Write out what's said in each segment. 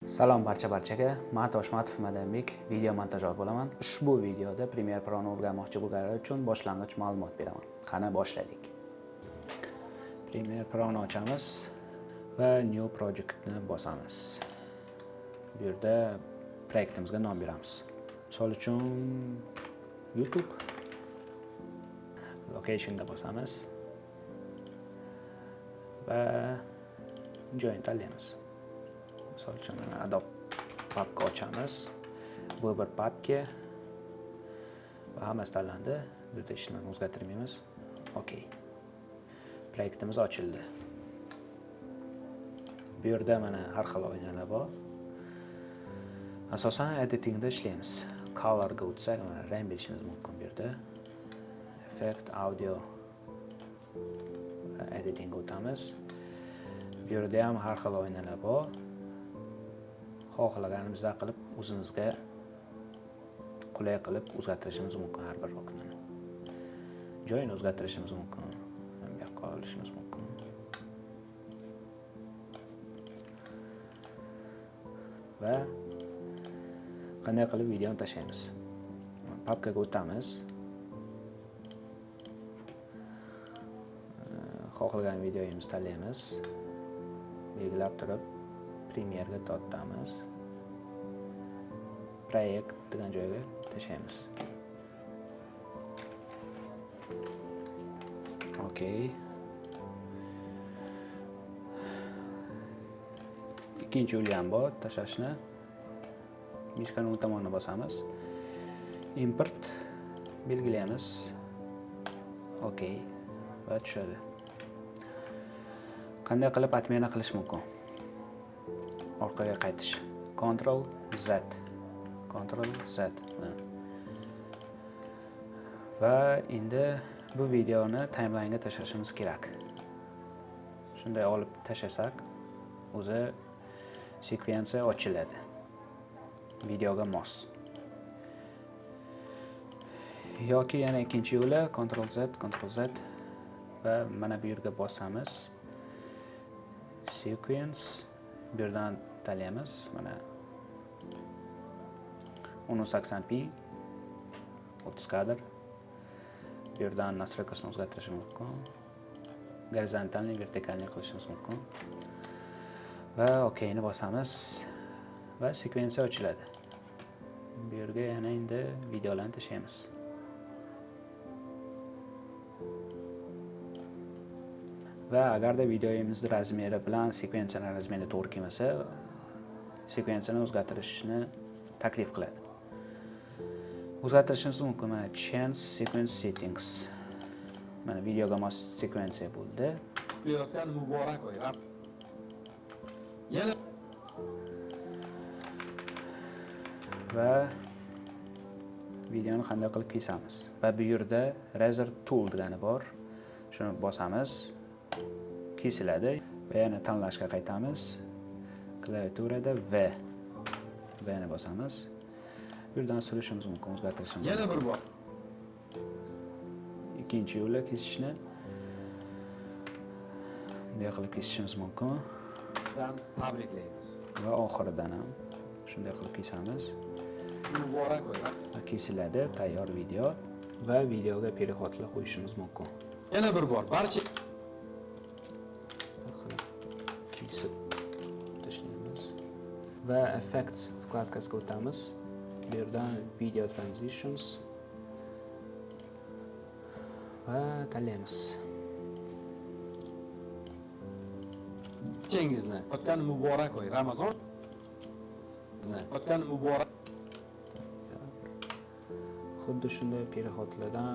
Salom barchaga. Men Toshmatov Madanbek, video montajyor bo'laman. Ushbu videoda Premiere Pro'ni o'rganmoqchi bo'lganlar uchun boshlang'ich ma'lumot beraman. Qani boshladik. Premiere Pro'ni ochamiz va New Projectni bosamiz. Bu yerda proyektimizga nom beramiz. Misol uchun YouTube. Locationga bosamiz va join tanlaymiz. Misol uchun Adobe papka ochamiz. Bu bir papka va hammasi tanlandi. Bu yerda hech nimani o'zgartirmaymiz. Okey. Proyektimiz ochildi. Bu yerda mana har xil oynalar bor. Asosan editingda ishlaymiz. Colorga o'tsak, mana rang berishimiz mumkin bu yerda. Effect, audio va editing o'tamiz. Bu yerda ham har xil oynalar bor. Xohlaganimizda qilib o'zimizga qulay qilib o'zgartirishimiz mumkin har bir ruknini. Joyini o'zgartirishimiz mumkin. Bu yoqqa olishimiz mumkin. Va qanday qilib videoni tashlaymiz. Papkaga o'tamiz. Xohlagan videomizni tanlaymiz. Belgilab turib Premiere'ga tortamiz. Proyekt degan joyga tashlaymiz. Okey. Ikkinchi yo'li ham bor tashlashni. Mishkani o'ng tomonga bosamiz. Import belgilaymiz. Okey. Va tushadi. Qanday qilib atmana qilish mumkin? Orqaga qaytish. Ctrl Z. Va endi bu videoni timeline'ga tashlashimiz kerak. Shunday olib tashlasak, o'zi sekvensiya ochiladi. Videoga mos. Yoki yana ikkinchi yo'li Ctrl Z va mana bu yerga bosamiz. Sequence bu yerdan tanlaymiz. Mana 1080p 30 kadr. Bu yerdan nastroykasini o'zgartirishimiz mumkin. Gorizontalni, vertikalni qilishimiz mumkin. Va okeyni bosamiz va sekvensiya ochiladi. Bu yerga yana endi videolarni tashlaymiz. Va agarda videomiz razmeri bilan sekvensiyaning razmeri to'g'ri kelmasa, sekvensiyani o'zgartirishni taklif qiladi. O'zgartirishimiz mumkin. Mana change sequence settings. Mana videoga mos sekvensiya bo'ldi. Qilayotgan muborak oy. Yana Va videoni qanday qilib kesamiz? Va bu yerda razor tool degani bor. Shuni bosamiz. Kesiladi va yana tanlashga qaytamiz. Klaviaturada V ni bosamiz. Bu yerdan surishimiz mumkin, o'zgartirishimiz mumkin. yana bir bor. Ikkinchi yo'li kesishni bunday qilib kesishimiz mumkin. Tabriklaymiz. Va oxiridan ham shunday qilib kesamiz. Muborak oy. Kesiladi tayyor video va videoga переходlar qo'yishimiz mumkin. Yana bir bor. Barcha kesib tashlaymiz va effects vkladkasiga o'tamiz. Bu yerdan video transitions va tanlaymiz. Chengizni o'tgan muborak oy. Ramazon bizni o'tgan muborak. Xuddi shunday переходlardan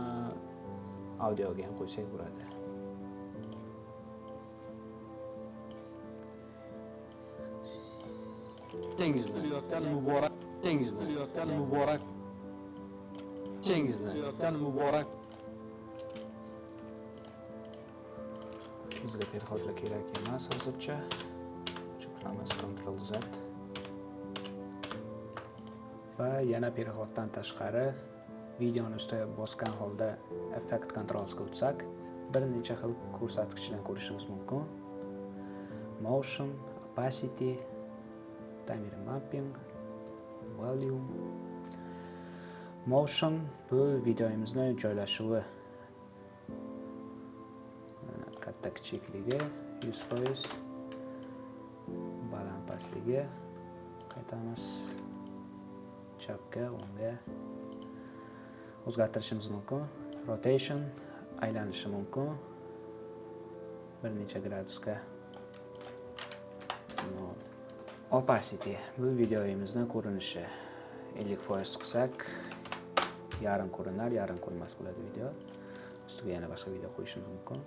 audioga ham qo'ysak bo'ladi. Chengizni o'tgan muborak. Chengizni o'tgan muborak. Chengizni o'tgan muborak. Bizga переходlar kerak emas hozircha. Chiqaramiz Ctrl Z. Va yana переходdan tashqari videoni ustiga bosgan holda effect controlsga o'tsak, bir necha xil ko'rsatkichdan ko'rishimiz mumkin. Motion, opacity, Time mapping, volume, motion bu videomizni joylashuvi. Katta kichikligi, 100%, baland pastligi, qaytamiz chapga, o'ngga o'zgartirishimiz mumkin. Rotation aylanishi mumkin. Bir necha gradusga. Opacity bu videomizni ko'rinishi 50% qilsak yarim ko'rinar, yarim ko'rinmas bo'ladi video. Ustiga yana boshqa video qo'yishimiz mumkin.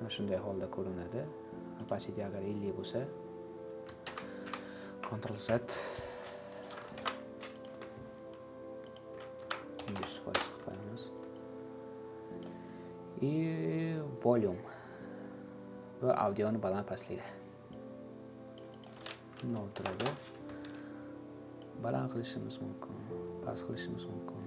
Mana shunday holda ko'rinadi. Opacity agar 50 bo'lsa, Ctrl Z 100% qilib qo'yamiz. Volume va audioni baland pastligi 0 turadi. Baland qilishimiz mumkin, past qilishimiz mumkin.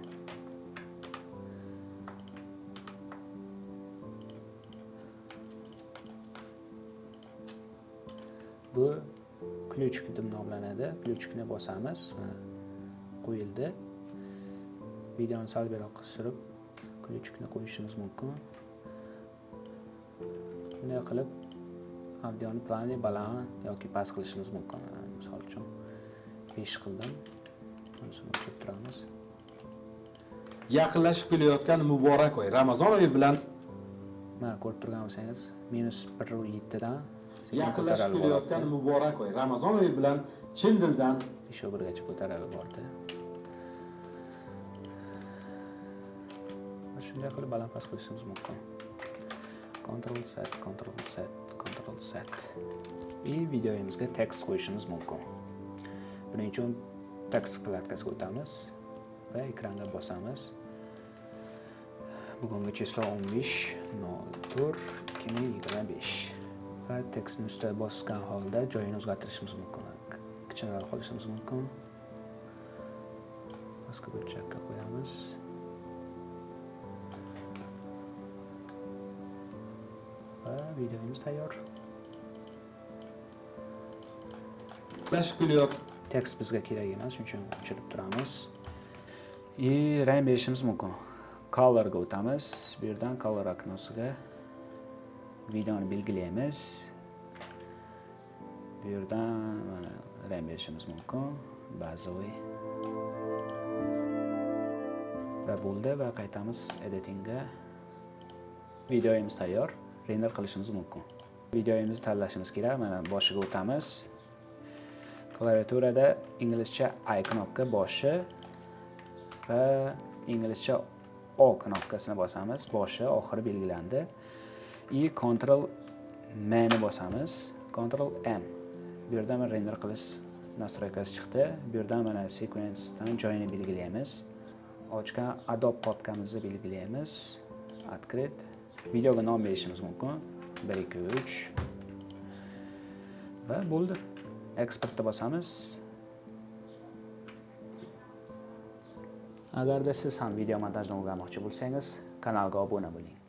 Bu ключик deb nomlanadi. Ключикni bosamiz, qo'yildi. Videoni sal beroqqa surib, ключикni qo'yishimiz mumkin. Bunday qilib audioni plani baland yoki past qilishimiz mumkin. Misol uchun 5 qildim. Bunisini o'chirib turamiz. Yaqinlashib kelayotgan muborak oy Ramazon oyi bilan mana ko'rib turgan bo'lsangiz, -1.7 dan yaqinlashib kelayotgan muborak oy Ramazon oyi bilan chin dildan 5.1 gacha ko'tarilib bordi. Shunday qilib baland past qilishimiz mumkin. Ctrl Z, Ctrl Z, Ctrl Z. Videomizga tekst qo'yishimiz mumkin. Buning uchun tekst vkladkasiga o'tamiz va ekranga bosamiz. Bugungi chislo 15.04.2025 va tekstni ustiga bosgan holda joyini o'zgartirishimiz mumkin. Kichikroq qilishimiz mumkin. Boshqa burchakka qo'yamiz. Va videomiz tayyor. yaqinlashib kelayotgan Tekst bizga kerak emas, shuning uchun o'chirib turamiz. Rang berishimiz mumkin. Color ga o'tamiz. Bu yerdan color oknosiga videoni belgilaymiz. Bu yerdan mana rang berishimiz mumkin. Bazaviy. Va bo'ldi va qaytamiz editingga. Videomiz tayyor. Render qilishimiz mumkin. Videomizni tanlashimiz kerak. Mana boshiga o'tamiz. Klaviaturada inglizcha I knopka boshi va inglizcha O knopkasini bosamiz. Boshi, oxiri belgilandi. Ctrl M ni bosamiz. Ctrl M. Bu yerdan mana render qilish nastroykasi chiqdi. Bu yerdan mana sequencedan joyini belgilaymiz. Ochgan Adobe papkamizni belgilaymiz. Открыть. Videoga nom berishimiz mumkin. 1 2 3 va bo'ldi. Exportga bosamiz. Agarda siz ham video montajni o'rganmoqchi bo'lsangiz, kanalga obuna bo'ling.